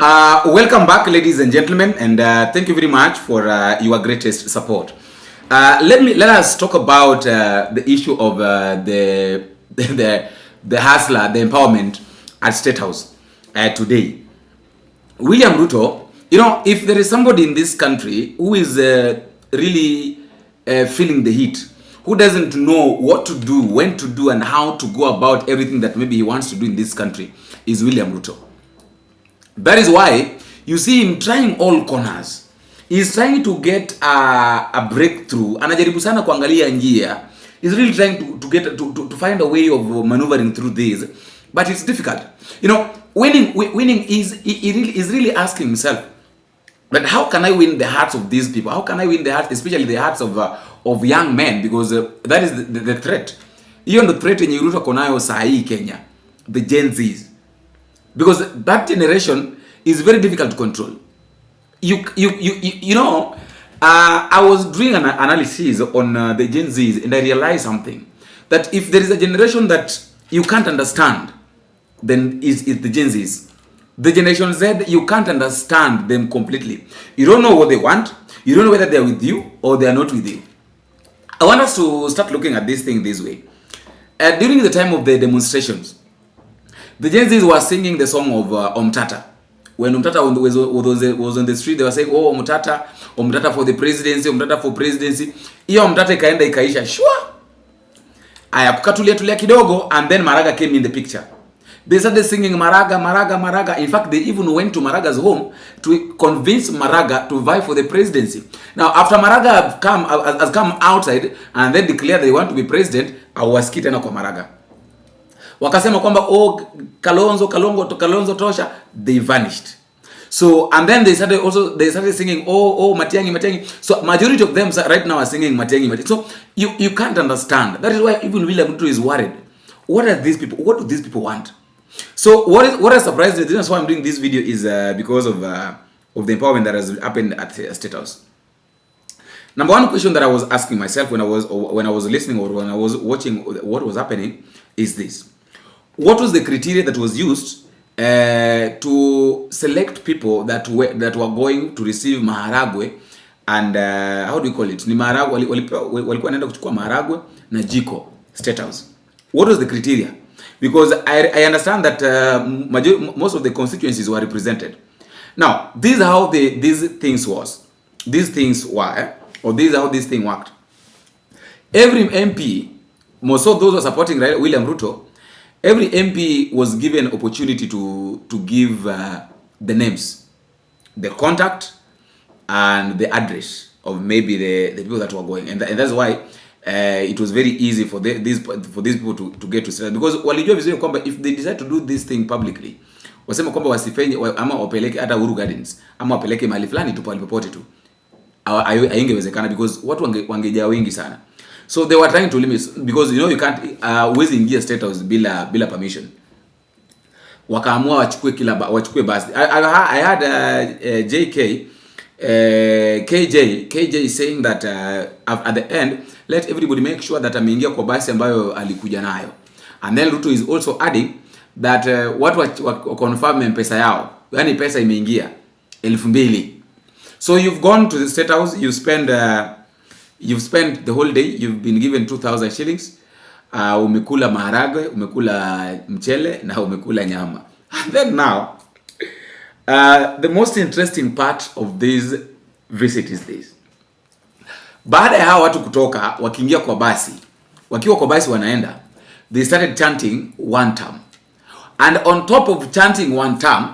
Welcome back, ladies and gentlemen, and thank you very much for your greatest support. Let us talk about the issue of the hustler, the empowerment at Statehouse today. William Ruto, if there is somebody in this country who is really feeling the heat, who doesn't know what to do, when to do, and how to go about everything that maybe he wants to do in this country, is William Ruto. That is why you see him trying all corners. He's trying to get a breakthrough. Anajaribu sana kuangalia njia. He's really trying to find a way of maneuvering through this, but it's difficult. Winning is really asking himself, but how can I win the hearts of these people? How can I win the hearts, especially the hearts of young men? Because that is the threat. Hiyo ndo threat yenye Ruto konayo saa hii Kenya, the Gen Zs. Because that generation is very difficult to control. I was doing an analysis on the Gen Zs, and I realized something, that if there is a generation that you can't understand, then it's the Gen Zs. The Generation Z, you can't understand them completely. You don't know what they want. You don't know whether they're with you or they are not with you. I want us to start looking at this thing this way. During the time of the demonstrations, the Gen Zs were singing the song of Omtata. When Omtata was on the street, they were saying, oh, Omtata for the presidency, Omtata for presidency. Iyo Omtata ikaenda ikaisha, sure. Aya kukatulia kidogo, and then Maraga came in the picture. They started singing Maraga. In fact, they even went to Maraga's home to convince Maraga to vie for the presidency. Now, after Maraga has come outside and then declared they want to be president, awasikii tena kwa Maraga. Wakasema kwamba Kalonzo tosha, they vanished. So, and then they started singing Matiang'i. So majority of them right now are singing Matiang'i. So you can't understand. That is why even William Ruto is worried. What do these people want? So what has surprised me, this is why I'm doing this video, is because of the empowerment that has happened at Statehouse. Number one question that I was asking myself when I was listening or when I was watching what was happening is this: what was the criteria that was used to select people that were going to receive maharagwe and how do you call it? Ni maharagwe walikuwa wanaenda kuchukua maharagwe na jiko Statehouse. What was the criteria? Because I understand that most of the constituencies were represented. Now, this is how these things were, or this is how this thing worked. Every MP, most of those who are supporting William Ruto, every MP was given opportunity to give the names, the contact, and the address of maybe the people that were going, and that's why it was very easy for these people to get to Statehouse, because walijua vizuri kwamba if they decide to do this thing publicly, wasema kwamba wasifanye ama wapeleke hata Uhuru Gardens ama wapeleke mahali fulani tu popote tu, haingewezekana because watu wangejaa wengi sana. So they were trying to limit, because you can't uwezi ingia Statehouse bila permission. Wakaamua wachukue basi. I had KJ is saying that at the end, let everybody make sure that ameingia kwa basi ambayo alikuja nayo. And then Ruto is also adding that watu wa confirm pesa yao, yani pesa imeingia 2,000. So you've gone to the Statehouse, you've spent the whole day, you've been given 2,000 shillings. Umekula maharagwe, umekula mchele, na umekula nyama. And then now, the most interesting part of this visit is this. Baada ya hawa watu kutoka, wakiingia kwa basi, wakiwa kwa basi wanaenda, they started chanting Wantam. And on top of chanting Wantam,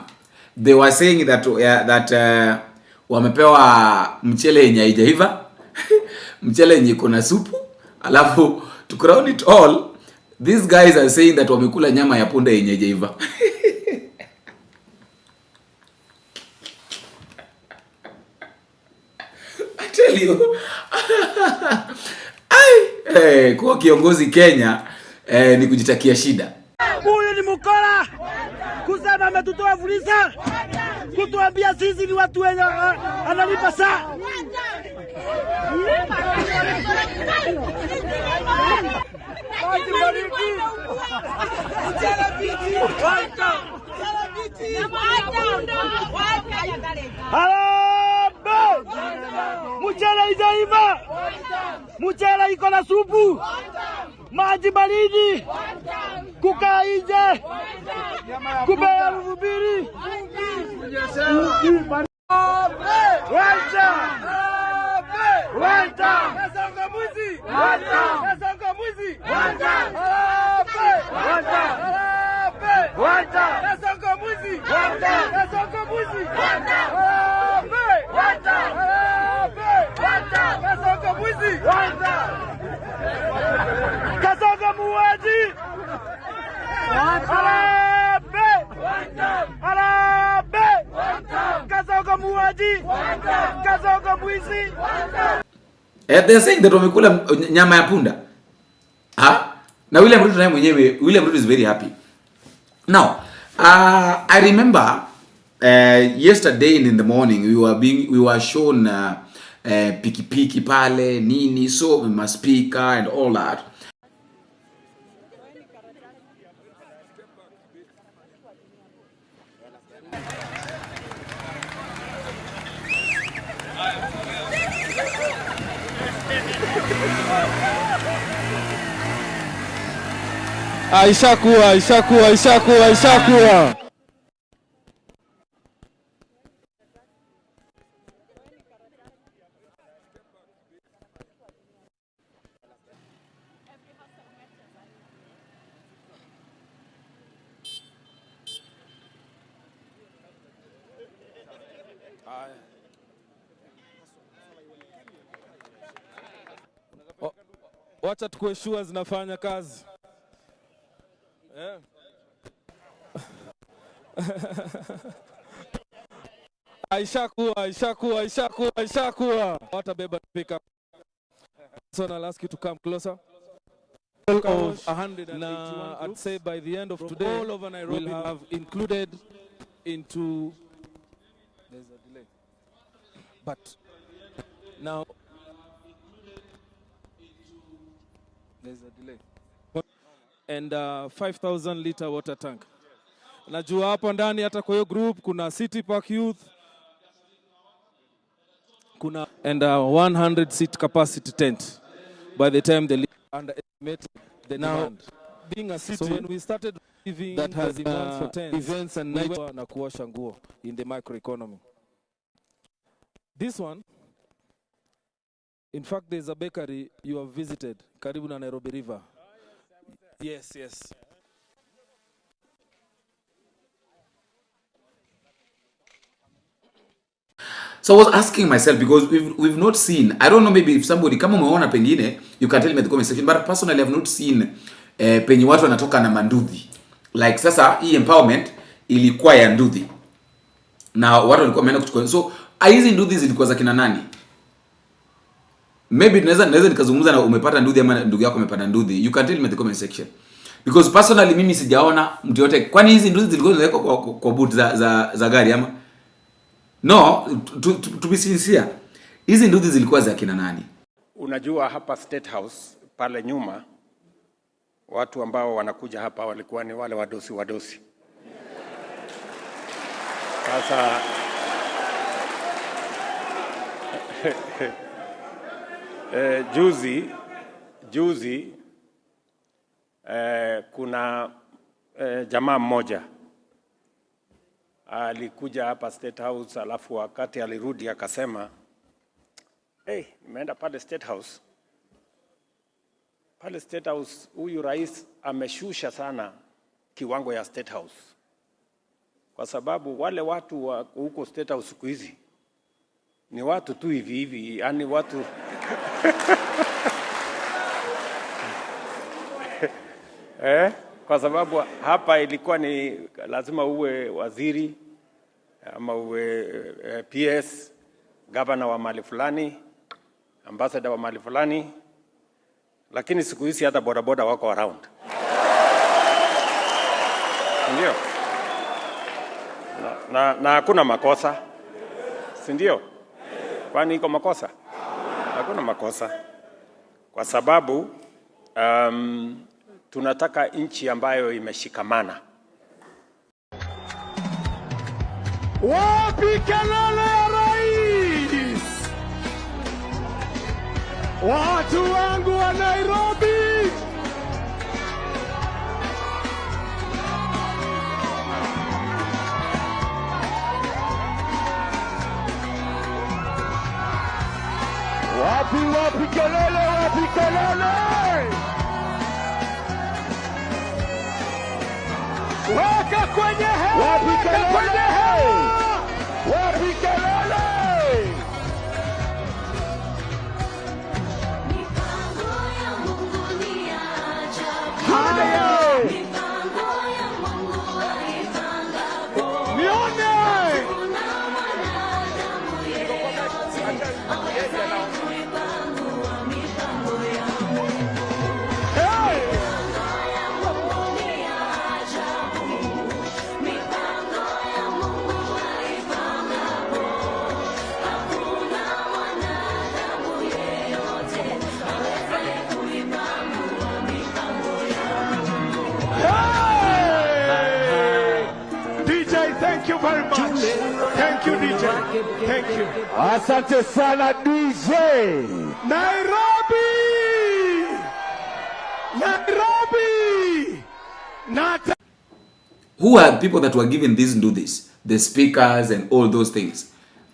they were saying that wamepewa mchele yenye haijaiva, mchele yenye iko na supu, alafu to crown it all, these guys are saying that wamekula nyama ya punda yenye haijaiva. Tell you. Kwa kiongozi Kenya ni kujitakia shida. Huyu ni mkora kusema ametutoa fulisa, kutuambia sisi ni watu wenye analipa saa. Harambee! Mchele ijaiva. Mchele iko na supu. Maji baridi. Kukaa nje. Kubea mhubiri. Wantam! Kasonga mwizi! Wantam! Kasonga mwizi! Wantam! Wantam! Wantam! Kasonga mwizi! Wantam! Kasonga mwizi! Wantam! Wantam! Wantam! Kasonga mwizi! Wantam! Kasonga muuaji! Kasonga muuaji! Kasonga mwizi! They're saying that wamekula nyama ya punda. Na William Ruto naye mwenyewe, William Ruto is very happy. Now, I remember yesterday in the morning we were shown piki pale nini, so my speaker and all that. Ishakuwa. Wacha tukue sure zinafanya kazi. Ishakuwa. Watabeba pick up. So I'll ask you to come closer. Of 181 I'd say by the end of today, all over Nairobi we'll have included into. There's a delay. But now there's a delay. And 5,000 liter water tank. Najua hapo ndani hata kwa hiyo group kuna City Park Youth, kuna and 100 seat capacity tent by the time they underestimate the demand. Being a city, so when we started receiving that has demands for tents, events and night na kuosha nguo in the microeconomy. This one, in fact, there's a bakery you have visited, karibu na Nairobi River. Yes. So I was asking myself, because we've not seen, I don't know, maybe if somebody kama umeona pengine you can tell me in the comment section, but personally I've not seen penye watu wanatoka na manduthi. Like sasa hii empowerment ilikuwa ya nduthi. Na watu walikuwa wameenda kuchukua. So hizi nduthi zilikuwa za kina nani? Maybe naweza nikazungumza na umepata nduthi ama ndugu yako amepata nduthi. You can tell me in the comment section. Because personally mimi sijaona mtu yote. Kwani hizi nduthi zilikuwa zinawekwa kwa boot za gari ama? No, to be sincere. Hizi nduthi zilikuwa za kina nani? Unajua hapa Statehouse pale nyuma watu ambao wanakuja hapa walikuwa ni wale wadosi. Sasa juzi kuna jamaa mmoja alikuja hapa Statehouse, alafu wakati alirudi akasema, nimeenda pale Statehouse. Pale Statehouse huyu rais ameshusha sana kiwango ya Statehouse. Kwa sababu wale watu wa huko Statehouse siku hizi ni watu tu hivi, yani watu kwa sababu hapa ilikuwa ni lazima uwe waziri ama uwe PS, governor wa mali fulani, ambassador wa mali fulani, lakini siku hizi hata boda wako around. Ndio? Na hakuna makosa. Si ndio? Kwani iko makosa? Hakuna makosa. Kwa sababu tunataka nchi ambayo imeshikamana. Wapi kelele ya rais? Watu wangu wa Nairobi, wapi kelele, wapi kelele? Weka kwenye hewa, weka kwenye hewa, wapi kelele? Mipango ya Mungu ni ajabu. Haya, Mipango ya Mungu aipangapo. nione Kuna mwanadamu yeyote awezaye kuipangua mipango ya Mungu. hey. Mipango ya Mungu ni ajabu. Mipango ya Mungu aipangapo. Hakuna mwanadamu yeyote awezaye kuipangua mipango ya Mungu. Hey! DJ, thank you very much. Thank you, DJ. Thank you. Asante sana, DJ. Nairobi! Nairobi! Nata Who are people that were given this and do this? The speakers and all those things.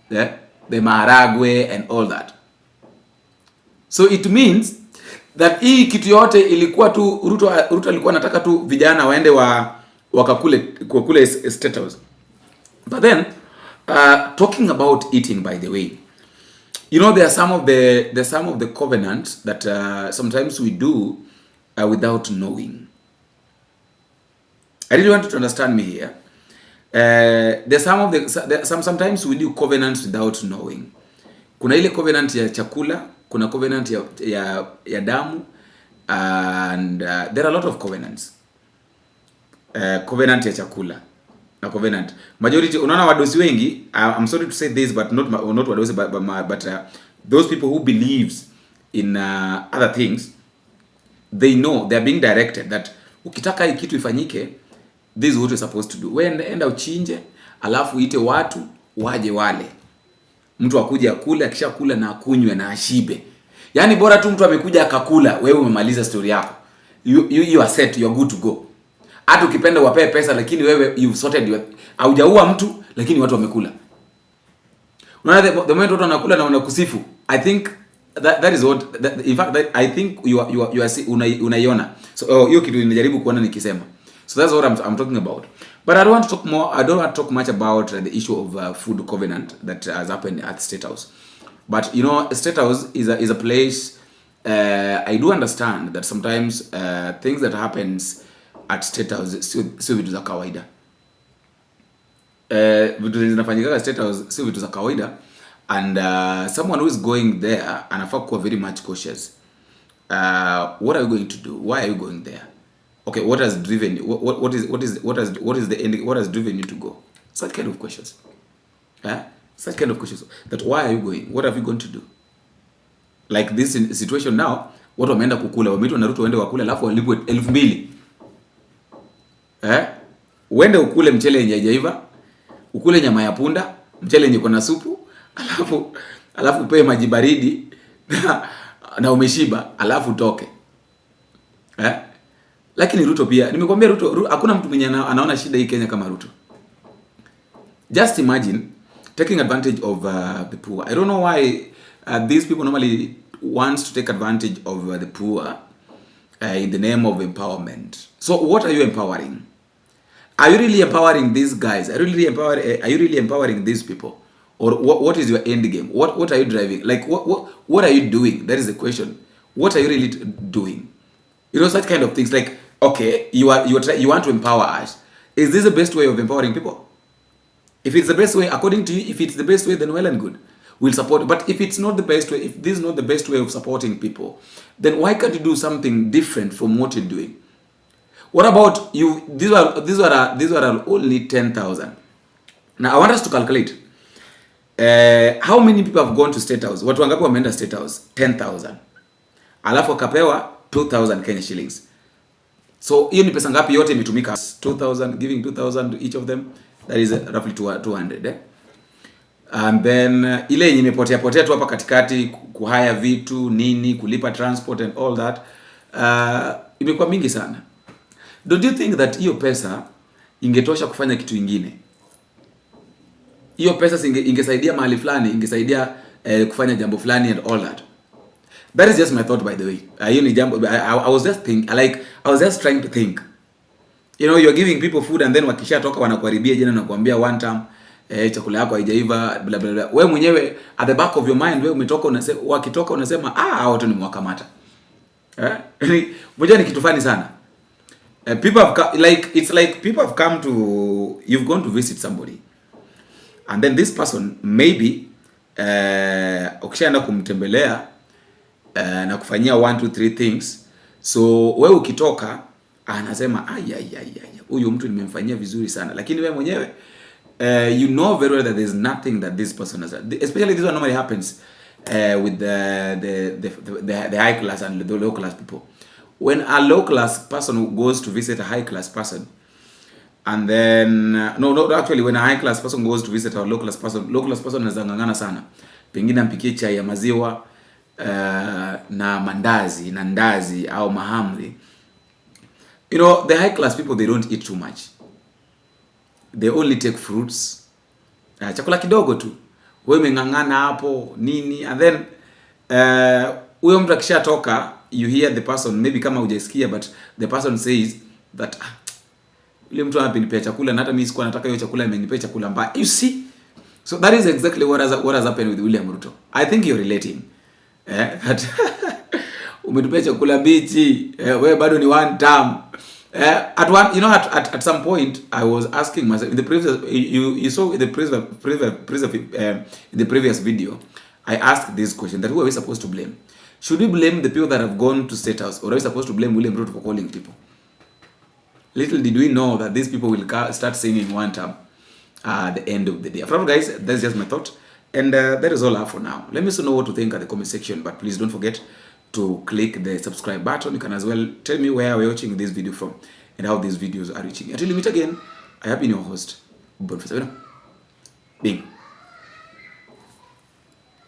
Yeah? The maharagwe and all that. So it means that hii kitu yote ilikuwa tu Ruto alikuwa anataka tu vijana waende wakakule kule Statehouse. But then talking about eating, by the way, you know, there are some of the covenants that sometimes we do without knowing. I really want you to understand me here. Sometimes we do covenants without knowing. Kuna ile covenant ya chakula, kuna covenant ya damu, and there are a lot of covenants. Covenant ya chakula na covenant. Majority, unaona wadosi wengi, I'm sorry to say this, but not wadosi, but those people who believes in other things, they know they are being directed that ukitaka hii kitu ifanyike, this is what you're supposed to do. Wewe enda uchinje, alafu uite watu waje wale. Mtu akuje akule, akishakula na akunywe na ashibe. Yaani bora tu mtu amekuja akakula, wewe umemaliza story yako. You are set, you are good to go. Hata ukipenda wape pesa, lakini wewe you've sorted, haujaua mtu lakini watu wamekula. Unaona the moment watu wanakula na wanakusifu, I think that is what in fact that I think you are unaiona. So hiyo kitu ninajaribu kuona nikisema. So that's what I'm talking about. But I don't want to talk more. I don't want to talk much about the issue of food covenant that has happened at Statehouse. But you know, Statehouse is a place. I do understand that sometimes things that happens at Statehouse sio vitu za kawaida. Vitu zinafanyika at Statehouse sio vitu za kawaida, and someone who is going there anafaa kuwa very much cautious. What are you going to do? Why are you going there? Okay, what has driven you? What is the ending? What has driven you to go? Such kind of questions. Such kind of questions. That why are you going? What have you going to do? Like this situation now, watu wameenda kukula, wameitwa na Ruto waende wakule, alafu walipwe 2,000. Uende ukule mchele yenye haijaiva, ukule nyama ya punda, mchele yenye kuna supu, alafu upewe maji baridi na umeshiba, alafu toke. Lakini Ruto pia, nimekwambia Ruto, hakuna mtu mwenye anaona shida hii Kenya kama Ruto. Just imagine taking advantage of the poor. I don't know why these people normally wants to take advantage of the poor in the name of empowerment. So what are you empowering? Are you really empowering these guys? Are you really empowering these people? Or what is your end game? What are you driving? Like what are you doing? That is the question. What are you really doing? You know, such kind of things. Like, okay, you want to empower us. Is this the best way of empowering people? If it's the best way, according to you, if it's the best way, then well and good. We'll support. But if it's not the best way, if this is not the best way of supporting people, then why can't you do something different from what you're doing? What about you? These are only 10,000. Now I want us to calculate. How many people have gone to Statehouse? Watu wangapi wameenda Statehouse? 10,000. Alafu akapewa 2,000 Kenya shillings. So hiyo ni pesa ngapi yote imetumika? 2,000, giving 2,000 to each of them. That is roughly 200 eh? And then ile yenye imepotea tu hapa katikati, kuhaya vitu nini, kulipa transport and all that, imekuwa mingi sana. Don't you think that hiyo pesa ingetosha kufanya kitu ingine? Hiyo pesa ingesaidia mahali fulani, ingesaidia kufanya jambo fulani and all that. That is just my thought, by the way. Hiyo ni jambo, I was just trying to think. You know, you're giving people food and then wakishatoka wanakuharibia jina na kuambia Wantam, chakula yako haijaiva bla bla bla. Wewe mwenyewe at the back of your mind, wewe umetoka unasema, wakitoka unasema hao watu ni mwakamata. Moja ni kitu fani sana. People have it's like people have come to, you've gone to visit somebody. And then this person maybe ukishaenda kumtembelea na kufanyia 1 2 3 things. So wewe ukitoka anasema huyu mtu nimemfanyia vizuri sana, lakini wewe mwenyewe you know very well that there's nothing that this person has done. Especially this one normally happens with the high class and the low class people. When a low class person goes to visit a high class person, and then actually when a high class person goes to visit a low class person anazangangana sana, pengine ampikie chai ya maziwa na mandazi na ndazi au mahamri. You know, the high class people, they don't eat too much. They only take fruits. Chakula kidogo tu. Wewe umengangana hapo nini, and then huyo mtu akishatoka, you hear the person, maybe kama hujasikia, but the person says that yule mtu anapinipea chakula na hata mimi sikuwa nataka hiyo chakula, amenipea chakula mbaya. You see? So that is exactly what has happened with William Ruto. I think you're relating. Umetupea chakula bichi, wewe bado ni one time. At some point I was asking myself, in the previous, you saw in the previous video, I asked this question, that who are we supposed to blame? Should we blame the people that have gone to Statehouse, or are we supposed to blame William Ruto for calling people? Little did we know that these people will start singing Wantam at the end of the day. After all, guys, that's just my thought, and that is all I have for now. Let me know what to think at the comment section, but please don't forget to click the subscribe button. You can as well tell me where we're watching this video from and how these videos are reaching. Until we meet again, I have been your host, Bing.